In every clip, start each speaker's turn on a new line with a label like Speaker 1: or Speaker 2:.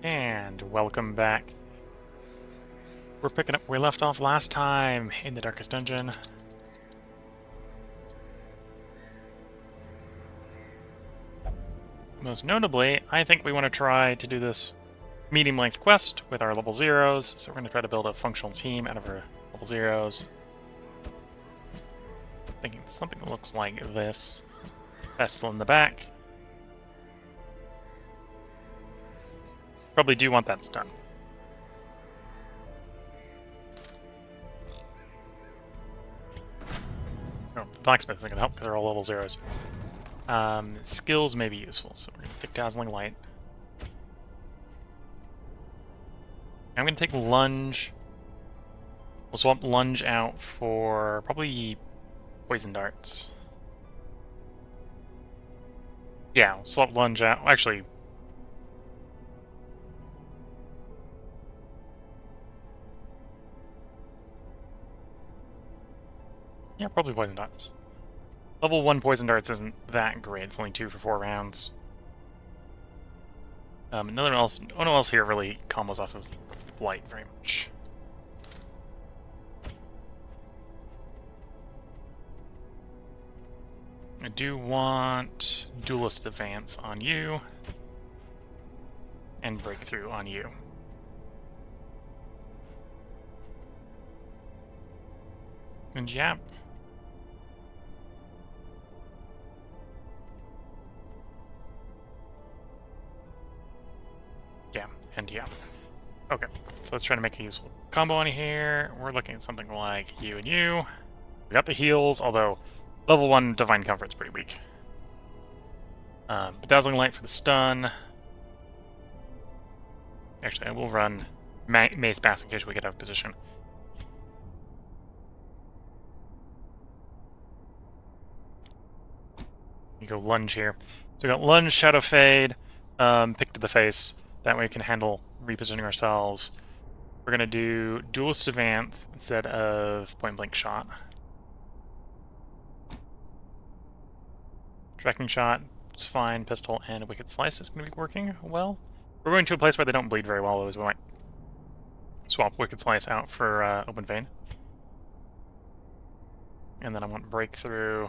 Speaker 1: And welcome back. We're picking up where we left off last time in the Darkest Dungeon. Most notably, I think we want to try to do this medium-length quest with our level 0s, so we're going to try to build a functional team out of our level 0s. Thinking something that looks like this. Vestal in the back. Probably do want that stun. Oh, the blacksmith isn't going to help because they're all level 0s. Skills may be useful, so we're going to take Dazzling Light. I'm going to take Lunge. We'll swap Lunge out for probably Poison Darts. Yeah, we'll swap Lunge out. Actually, yeah, probably Poison Darts. Level 1 Poison Darts isn't that great. It's only 2 for 4 rounds. No one else here really combos off of Blight very much. I do want Duelist Advance on you, and Breakthrough on you. And yap. Yeah, and yeah. Okay, so let's try to make a useful combo on here. We're looking at something like you and you. We got the heals, although level 1 Divine Comfort's pretty weak. Dazzling Light for the stun. Actually, I will run Mace Bass in case we get out of position. You go Lunge here. So we got Lunge, Shadow Fade, Pick to the Face. That way we can handle repositioning ourselves. We're going to do Duelist Advance instead of Point Blank Shot. Tracking Shot, it's fine. Pistol and Wicked Slice is going to be working well. We're going to a place where they don't bleed very well, so we might swap Wicked Slice out for Open Vein. And then I want Breakthrough.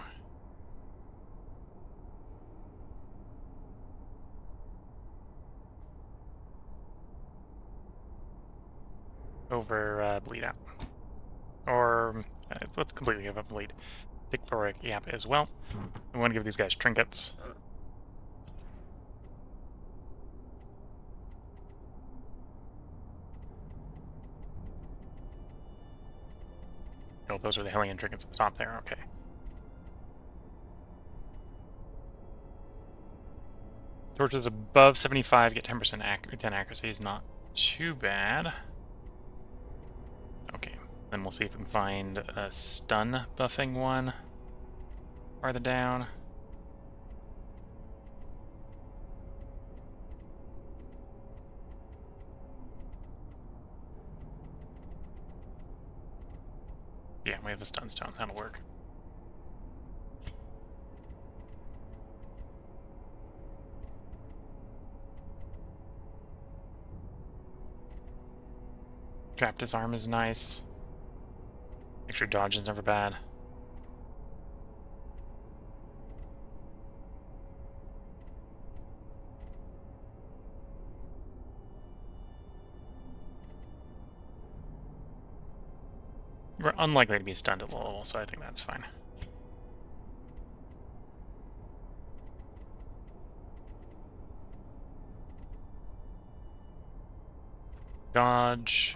Speaker 1: Over Bleed Out. Or let's completely give up Bleed. Victoric Yap as well. We want to give these guys trinkets. Oh, those are the Hellion trinkets at the top there, okay. Torches above 75 get 10% 10 accuracy is not too bad. Okay, then we'll see if we can find a stun buffing one farther down. Yeah, we have a stun stone, that'll work. Trap Disarm is nice. Extra dodge is never bad. We're unlikely to be stunned at low level, so I think that's fine. Dodge.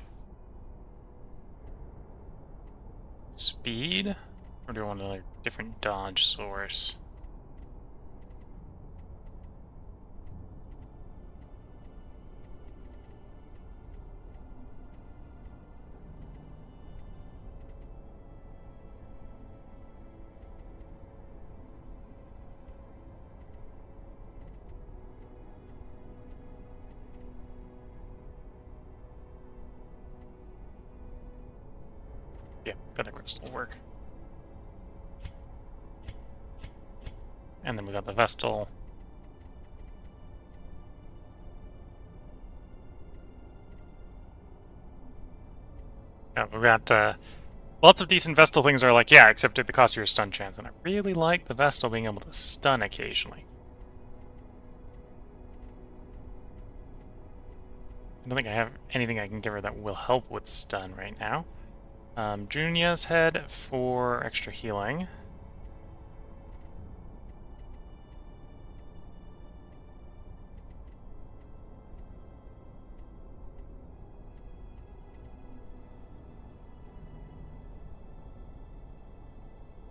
Speaker 1: Speed? Or do I want another different dodge source? Yeah, Feather Crystal will work. And then we got the Vestal. Yeah, we've got lots of decent Vestal things are like, yeah, except at the cost of your stun chance. And I really like the Vestal being able to stun occasionally. I don't think I have anything I can give her that will help with stun right now. Junia's head for extra healing.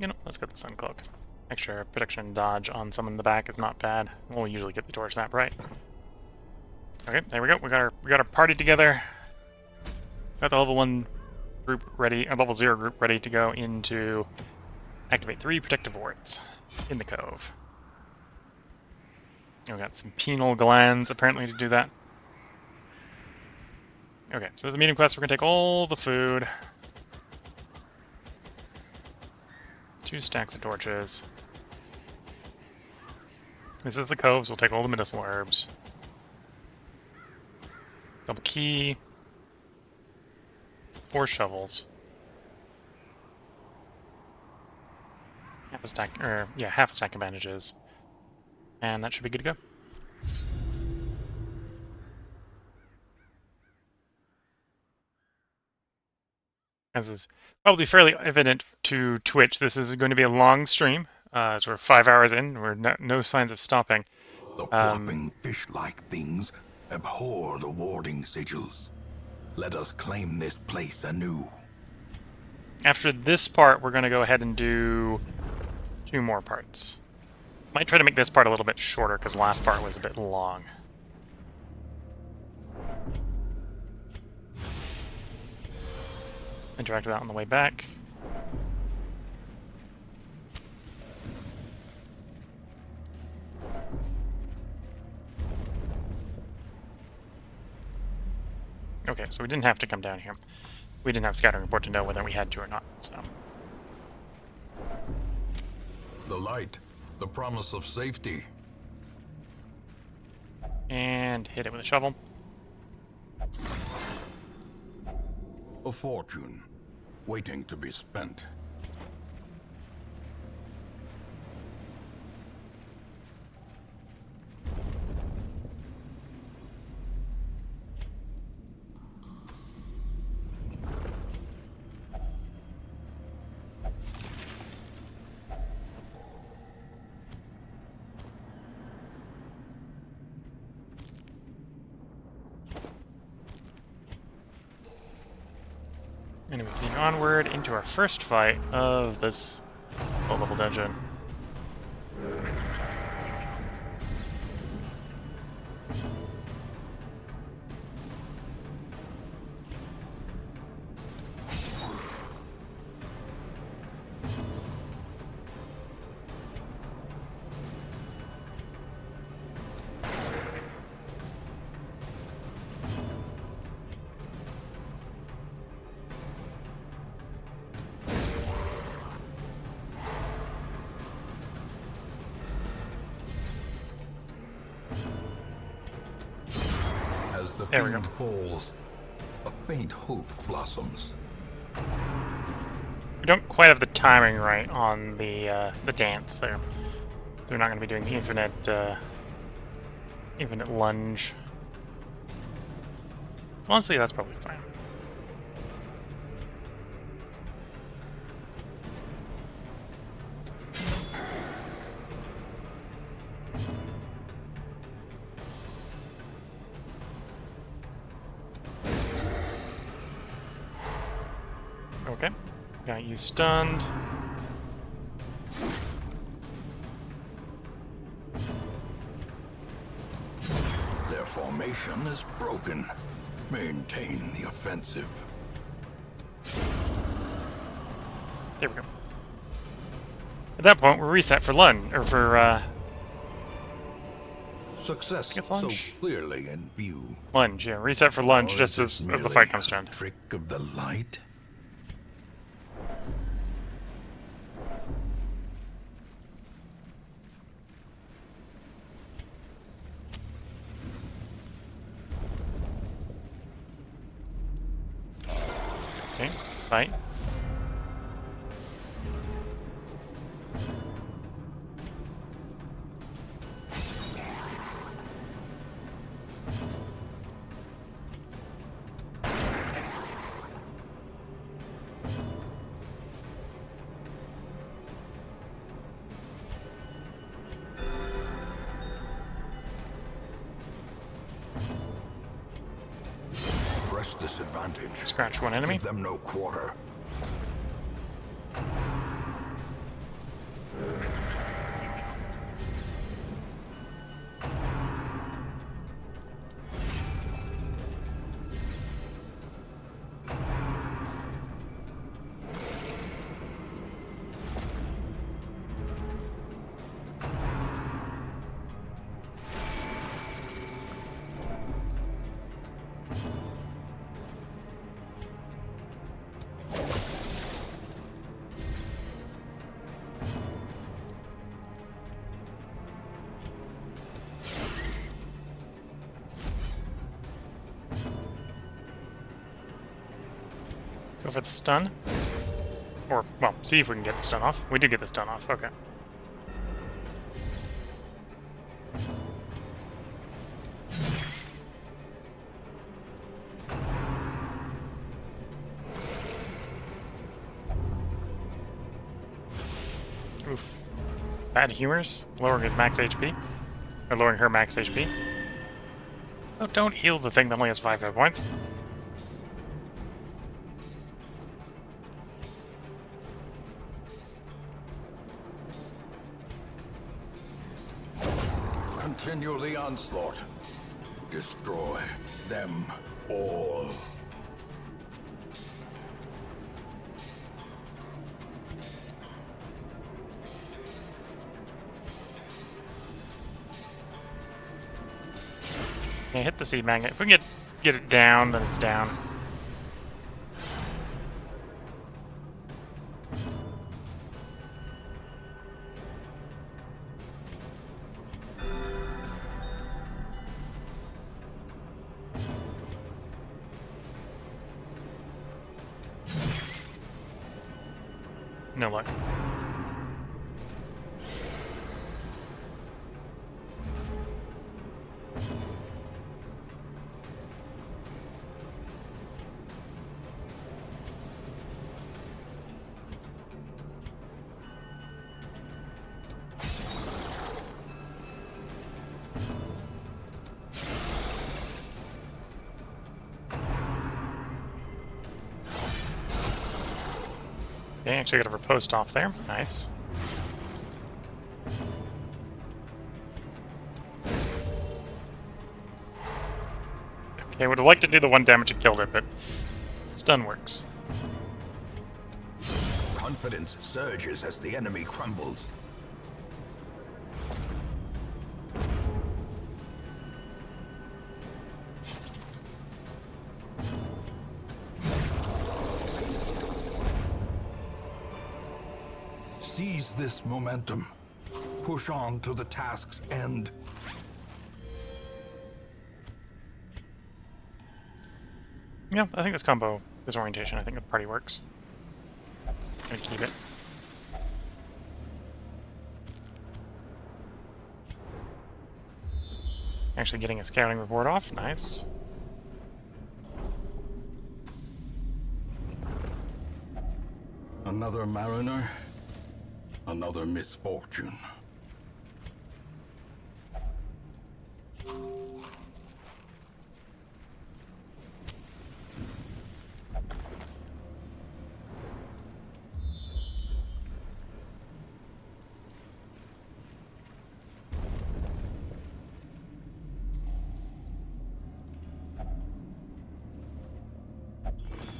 Speaker 1: You know, let's get the Sun Cloak. Extra protection dodge on someone in the back is not bad. We'll usually get the torch that bright. Okay, there we go. We got our party together. Got the level 1 group ready, or level 0 group ready to go into activate 3 protective wards in the cove. And we got some penal glands apparently to do that. Okay, so the medium quest, we're gonna take all the food. 2 stacks of torches. This is the cove, so we'll take all the medicinal herbs. Double key. 4 shovels. Half a stack, or yeah, half a stack of bandages. And that should be good to go. As is probably fairly evident to Twitch, this is going to be a long stream. As we're 5 hours in, we're no signs of stopping.
Speaker 2: The flopping fish-like things abhor the warding sigils. Let us claim this place anew.
Speaker 1: After this part, we're going to go ahead and do 2 more parts. Might try to make this part a little bit shorter, because the last part was a bit long. Interact with that on the way back. Okay, so we didn't have to come down here. We didn't have Scattering Report to know whether we had to or not, so...
Speaker 2: The light, the promise of safety.
Speaker 1: And hit it with a shovel.
Speaker 2: A fortune, waiting to be spent.
Speaker 1: And we continue onward into our first fight of this low-level dungeon.
Speaker 2: As the
Speaker 1: There we go.
Speaker 2: fiend falls, a faint hope blossoms.
Speaker 1: We don't quite have the timing right on the dance there. So we're not going to be doing the infinite lunge. Honestly, that's probably fine. Okay, got you stunned.
Speaker 2: Their formation is broken. Maintain the offensive.
Speaker 1: There we go. At that point, we're reset for lunge, or for
Speaker 2: Success
Speaker 1: guess
Speaker 2: so
Speaker 1: lunge.
Speaker 2: clearly in view.
Speaker 1: lunge. Yeah, reset for lunge
Speaker 2: Or
Speaker 1: just
Speaker 2: is
Speaker 1: as
Speaker 2: it
Speaker 1: the
Speaker 2: merely
Speaker 1: fight comes to
Speaker 2: a
Speaker 1: end.
Speaker 2: trick of the light?
Speaker 1: Okay. fight.
Speaker 2: Press this advantage.
Speaker 1: Scratch one enemy.
Speaker 2: Give them no quarter. Go for the stun. Or, well, see if we can get the stun off. We did get the stun off, okay. Oof. Bad humors. Lowering his max HP. Or lowering her max HP. Oh, don't heal the thing that only has 5 hit points. Continue the onslaught. Destroy them all.
Speaker 1: Yeah, hit the seed magnet. If we can get it down, then it's down. No luck. Okay, actually got a riposte off there. Nice. Okay, would have liked to do the 1 damage that killed it, but stun works.
Speaker 2: Confidence surges as the enemy crumbles. Seize this momentum. Push on to the task's end.
Speaker 1: Yeah, I think this combo, this orientation, I think the party works. Gonna keep it. Actually getting a scouting report off, nice.
Speaker 2: Another mariner, another misfortune.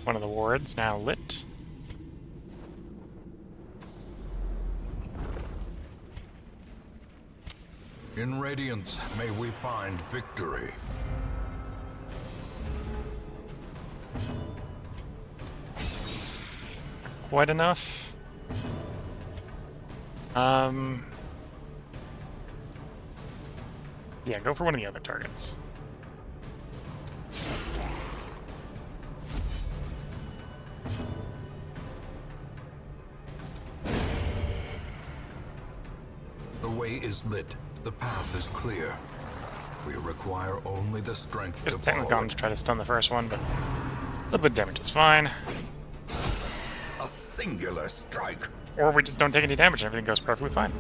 Speaker 1: One of the wards now lit.
Speaker 2: In Radiance, may we find victory.
Speaker 1: Quite enough. Yeah, go for one of the other targets.
Speaker 3: way is lit. The path is clear. We require only the strength to
Speaker 1: Just
Speaker 3: follow
Speaker 1: technically
Speaker 3: it.
Speaker 1: to try to stun the first one, but a little bit of damage is fine.
Speaker 3: A singular strike.
Speaker 1: Or we just don't take any damage and everything goes perfectly fine.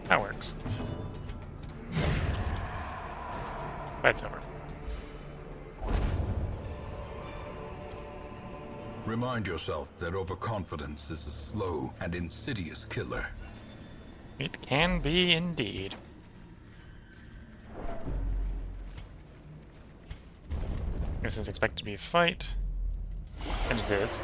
Speaker 1: That works. Fight's over.
Speaker 3: Remind yourself that overconfidence is a slow and insidious killer.
Speaker 1: It can be indeed. This is expected to be a fight. And it is.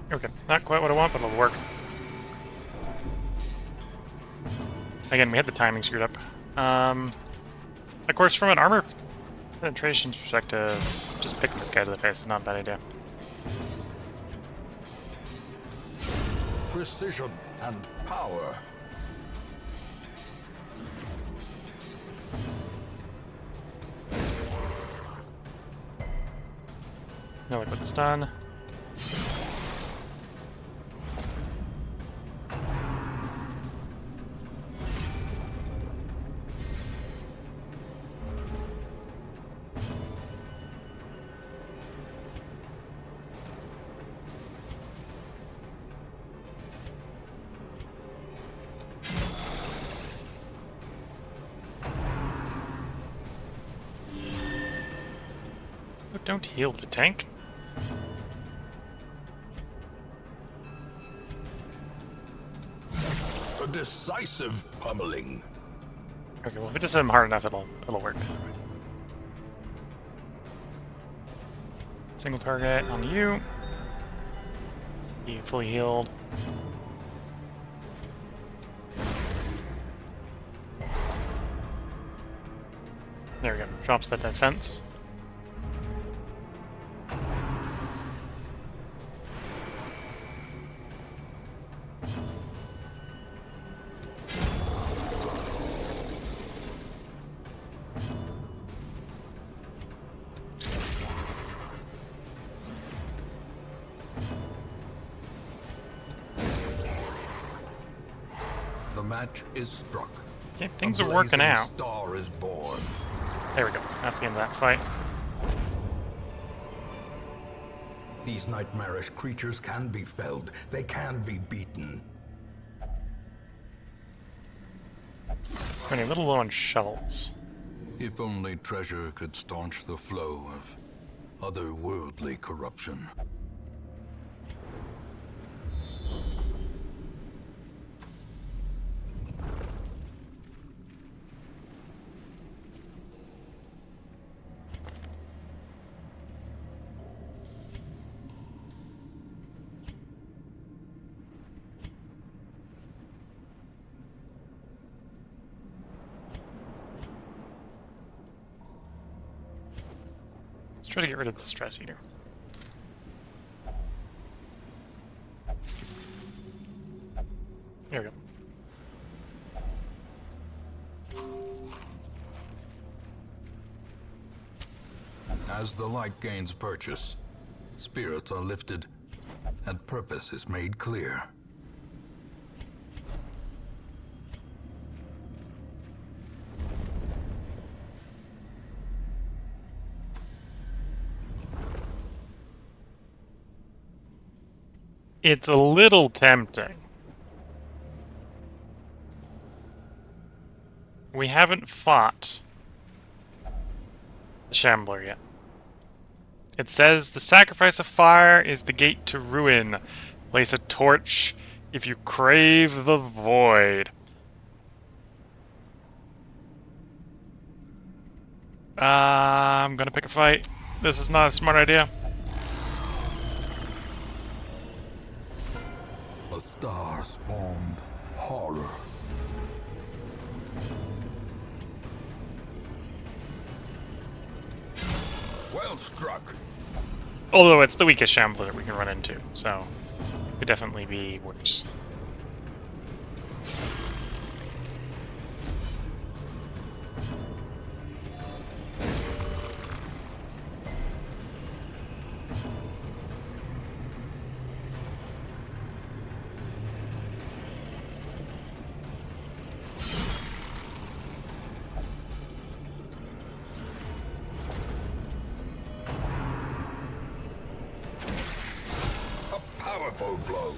Speaker 1: Okay, not quite what I want, but it'll work. Again, we had the timing screwed up. Of course, from an armor penetration perspective, just picking this guy to the face is not a bad idea.
Speaker 3: Precision and power.
Speaker 1: No liquid stun. Oh, don't heal the tank.
Speaker 3: A decisive pummeling.
Speaker 1: Okay, well if we just hit him hard enough, it'll work. Single target on you. You fully healed. There we go. Drops that defense.
Speaker 3: The match is struck.
Speaker 1: Okay, things
Speaker 3: A
Speaker 1: are working
Speaker 3: blazing
Speaker 1: out.
Speaker 3: Star is born.
Speaker 1: There we go. That's the end of that fight.
Speaker 3: These nightmarish creatures can be felled. They can be beaten.
Speaker 1: Running a little low on shovels.
Speaker 3: If only treasure could staunch the flow of otherworldly corruption.
Speaker 1: Let's try to get rid of the stress eater. There we go.
Speaker 3: As the light gains purchase, spirits are lifted, and purpose is made clear.
Speaker 1: It's a little tempting. We haven't fought the Shambler yet. It says the sacrifice of fire is the gate to ruin. Place a torch if you crave the void. I'm gonna pick a fight. This is not a smart idea.
Speaker 3: A star spawned horror. Well struck.
Speaker 1: Although it's the weakest Shambler that we can run into, so it could definitely be worse.
Speaker 3: A powerful blow.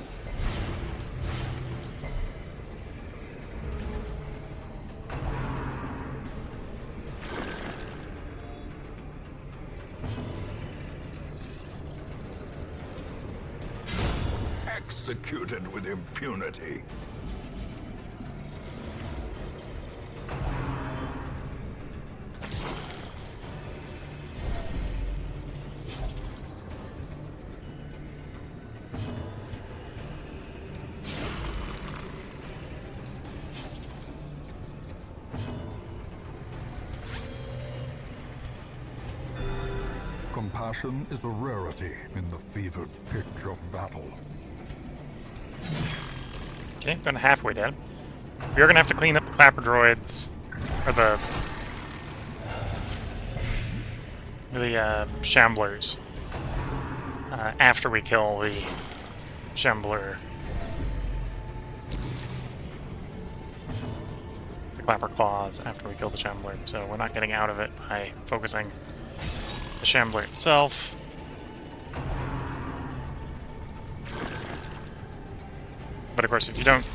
Speaker 3: Executed with impunity. Compassion is a rarity in the fevered pitch of battle.
Speaker 1: Okay, going halfway down. We are gonna have to clean up the clapper droids, or the Shamblers, after we kill the Shambler. The clapper claws after we kill the Shambler, so we're not getting out of it by focusing the Shambler itself. But of course, if you don't...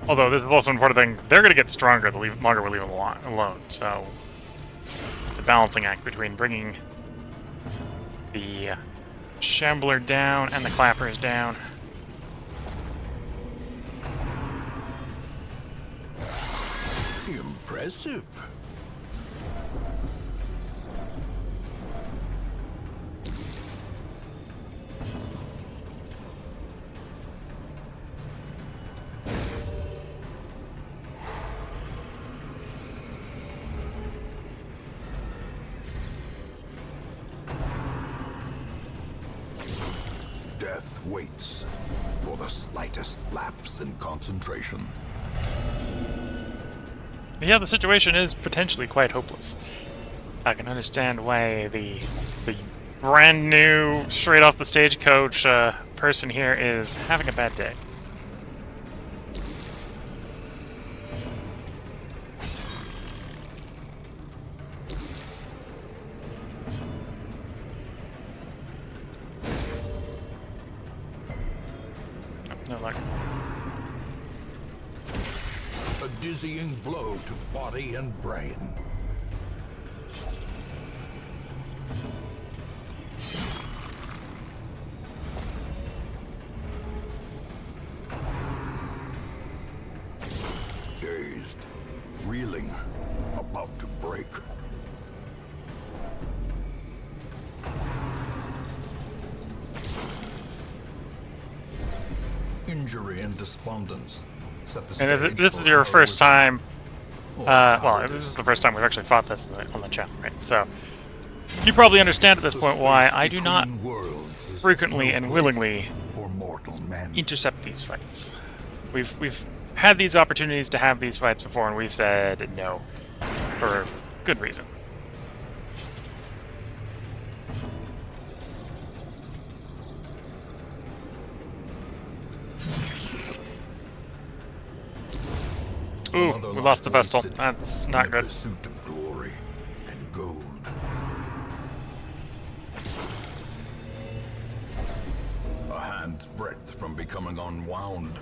Speaker 1: Although this is also an important thing, they're going to get stronger the longer we leave them alone, so... It's a balancing act between bringing the Shambler down and the Clappers down.
Speaker 3: Impressive. Death waits for the slightest lapse in concentration.
Speaker 1: Yeah, the situation is potentially quite hopeless. I can understand why the brand new, straight off the stagecoach person here is having a bad day. No luck.
Speaker 3: A dizzying blow to body and brain. Dazed, reeling, about to break. Injury and despondence.
Speaker 1: And if this is your first time, well, this is the first time we've actually fought this on the channel, right? So, you probably understand at this point why I do not frequently and willingly intercept these fights. We've had these opportunities to have these fights before, and we've said no, for good reason. Ooh, we lost the Vestal. That's not good.
Speaker 3: Pursuit of glory and gold. A hand's breadth from becoming unwound.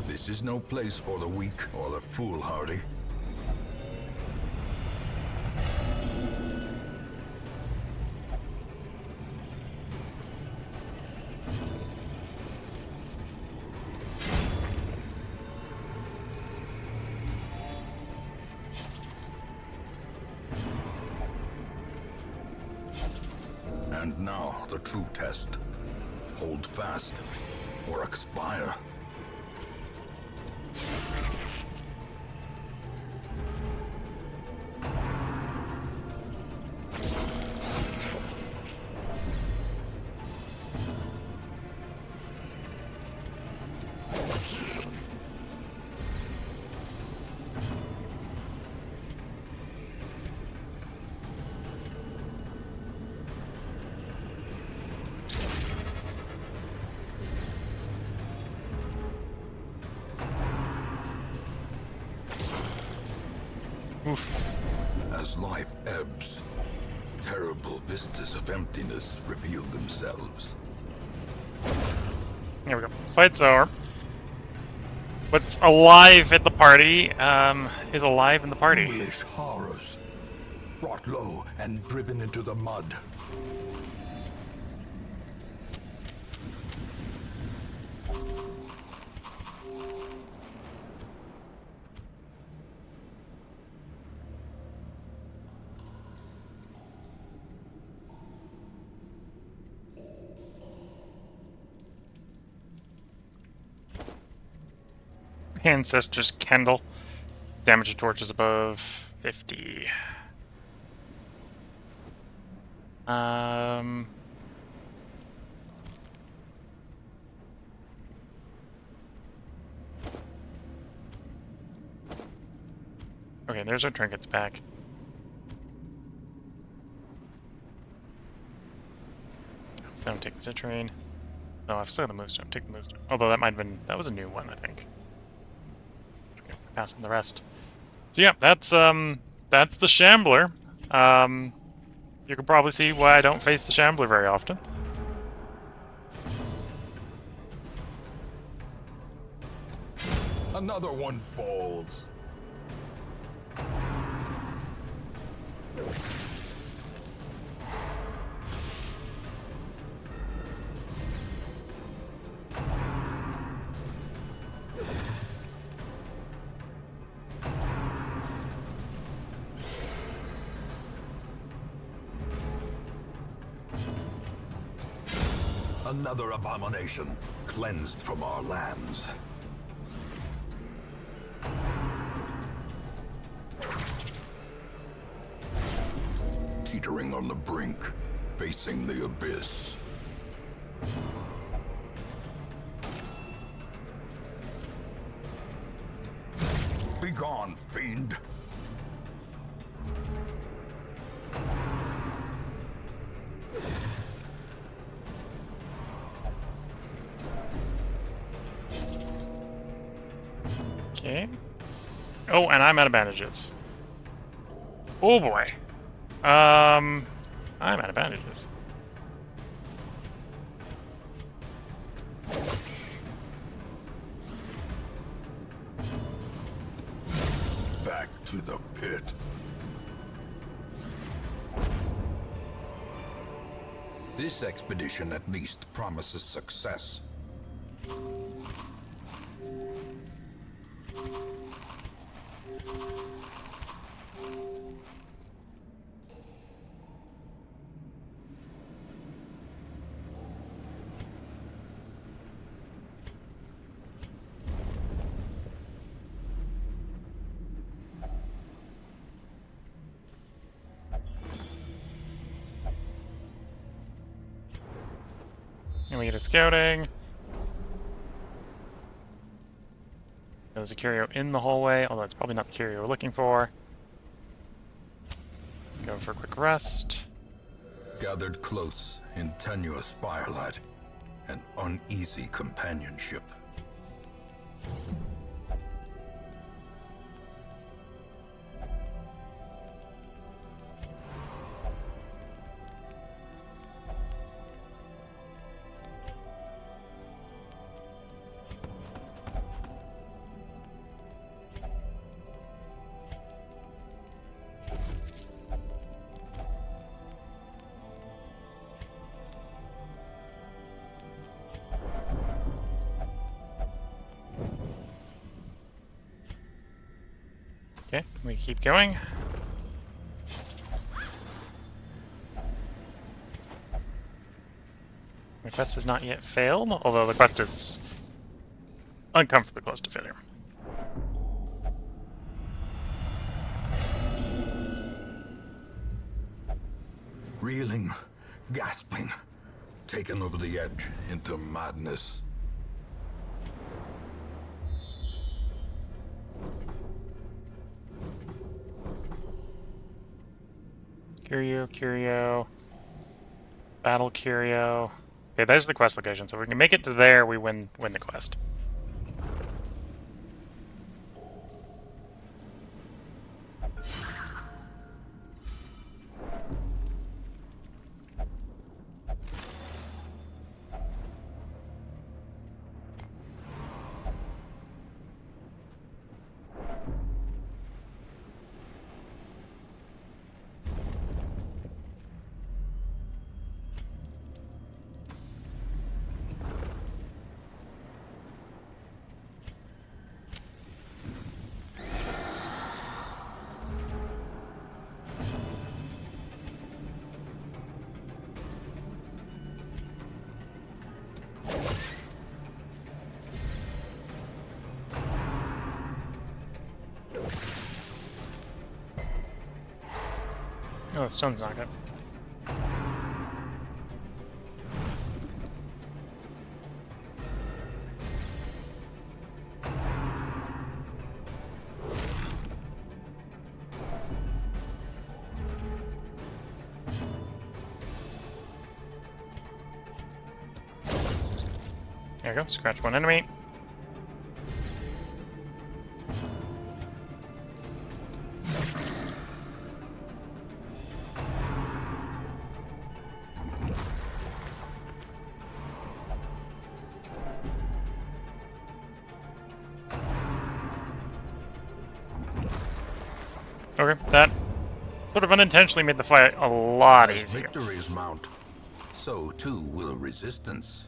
Speaker 3: This is no place for the weak or the foolhardy. And now, the true test. Hold fast, or expire.
Speaker 1: Oof.
Speaker 3: As life ebbs, terrible vistas of emptiness reveal themselves.
Speaker 1: There we go. Fight's over. What's alive at the party, is alive in the party.
Speaker 3: Foolish horrors, brought low and driven into the mud.
Speaker 1: Ancestors Kendall. Damage to torches above 50. Okay, there's our trinkets back. Don't take the citrine. No, I've still got the moonstone. Take the moonstone. Although that might have been... that was a new one, I think. Okay, passing the rest. So yeah, that's the Shambler. You can probably see why I don't face the Shambler very often.
Speaker 3: Another one falls. Another abomination, cleansed from our lands. Teetering on the brink, facing the abyss. Begone, fiend!
Speaker 1: Okay. Oh, and I'm out of bandages. Oh boy. I'm out of bandages.
Speaker 3: Back to the pit. This expedition at least promises success.
Speaker 1: And we get a scouting. There's a curio in the hallway, although it's probably not the curio we're looking for. Go for a quick rest.
Speaker 3: Gathered close in tenuous firelight, an uneasy companionship.
Speaker 1: Okay, we keep going. Quest has not yet failed, although the quest is uncomfortably close to failure.
Speaker 3: Reeling, gasping, taken over the edge into madness.
Speaker 1: Curio. Battle Curio. Okay, there's the quest location. So if we can make it to there, we win the quest. Oh, the stone's not good. There you go, scratch one enemy. Okay, that sort of unintentionally made the fight a lot
Speaker 3: As
Speaker 1: easier.
Speaker 3: victories mount, so too will resistance.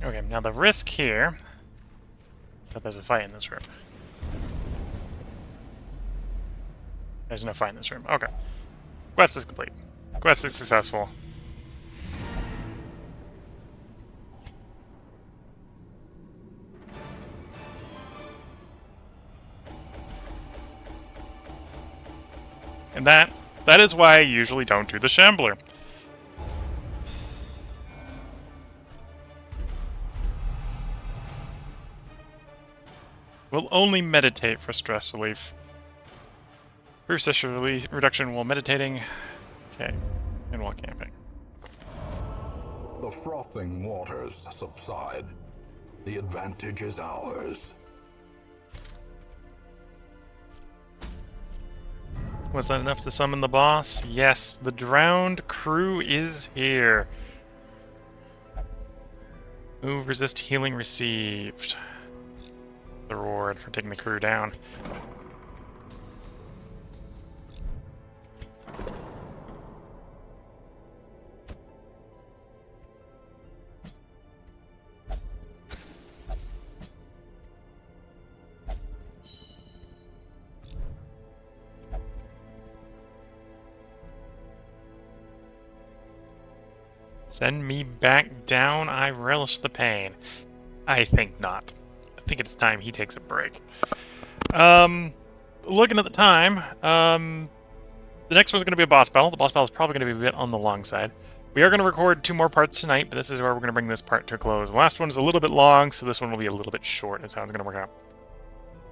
Speaker 1: Okay, now the risk here that there's a fight in this room. There's no fight in this room. Okay. Quest is complete. Quest is successful. And that is why I usually don't do the Shambler. We'll only meditate for stress relief. Brief stress reduction while meditating. Okay, and while camping.
Speaker 3: The frothing waters subside. The advantage is ours.
Speaker 1: Was that enough to summon the boss? Yes, the drowned crew is here. Move, resist, healing received. The reward for taking the crew down. Send me back down, I relish the pain. I think not. I think it's time he takes a break. Looking at the time, the next one's going to be a boss battle. The boss battle is probably going to be a bit on the long side. We are going to record 2 more parts tonight, but this is where we're going to bring this part to a close. The last one is a little bit long, so this one will be a little bit short, is how it's going to work out.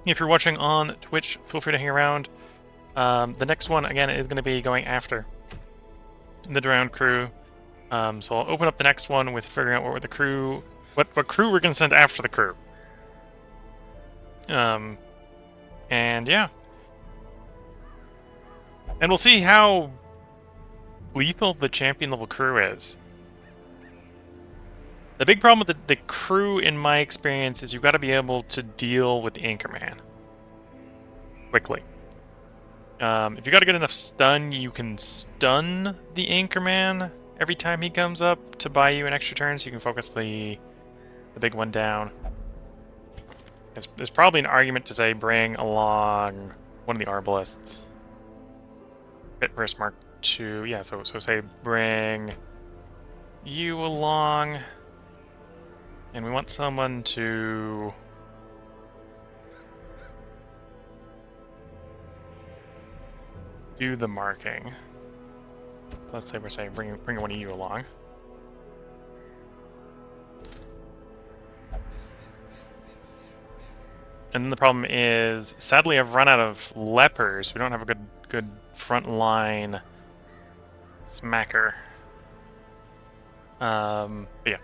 Speaker 1: If you're watching on Twitch, feel free to hang around. The next one, again, is going to be going after the drowned crew. So I'll open up the next one with figuring out what the crew, what crew we're going to send after the crew. And yeah. And we'll see how lethal the champion level crew is. The big problem with the crew, in my experience, is you've got to be able to deal with the Anchorman quickly. If you got a good enough stun, you can stun the Anchorman every time he comes up to buy you an extra turn, so you can focus the big one down. There's probably an argument to say bring along one of the Arbalists. Bit versus Mark II. Yeah, so say bring you along. And we want someone to... do the marking. Let's say we're saying bring one of you along. And then the problem is, sadly, I've run out of lepers. We don't have a good front line smacker. But yeah,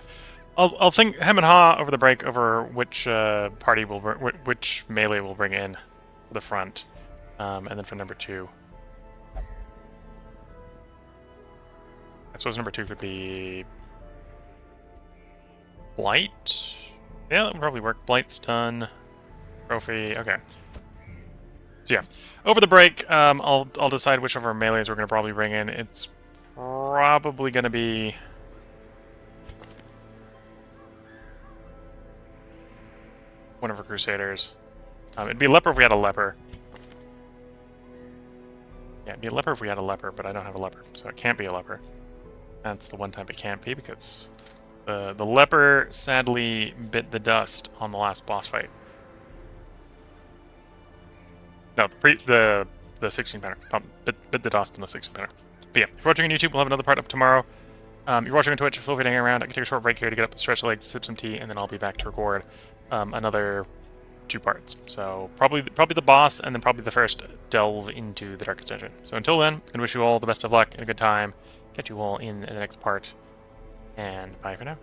Speaker 1: I'll think hem and haw over the break over which party will which melee will bring in for the front, and then for number 2. I suppose number 2 could be Blight. Yeah, that would probably work. Blight, stun, trophy. Okay. So yeah, over the break, I'll decide which of our melees we're going to probably bring in. It's probably going to be one of our Crusaders. It'd be a leper if we had a leper. Yeah, it'd be a leper if we had a leper, but I don't have a leper, so it can't be a leper. That's the one time it can't be, because the leper sadly bit the dust on the last boss fight. No, the 16-pounder. Bit the dust on the 16-pounder. But yeah, if you're watching on YouTube, we'll have another part up tomorrow. If you're watching on Twitch, feel free to hang around. I can take a short break here to get up, stretch the legs, sip some tea, and then I'll be back to record another 2 parts. So probably the boss, and then probably the first delve into the Darkest Dungeon. So until then, I'm gonna wish you all the best of luck and a good time. Catch you all in the next part, and bye for now.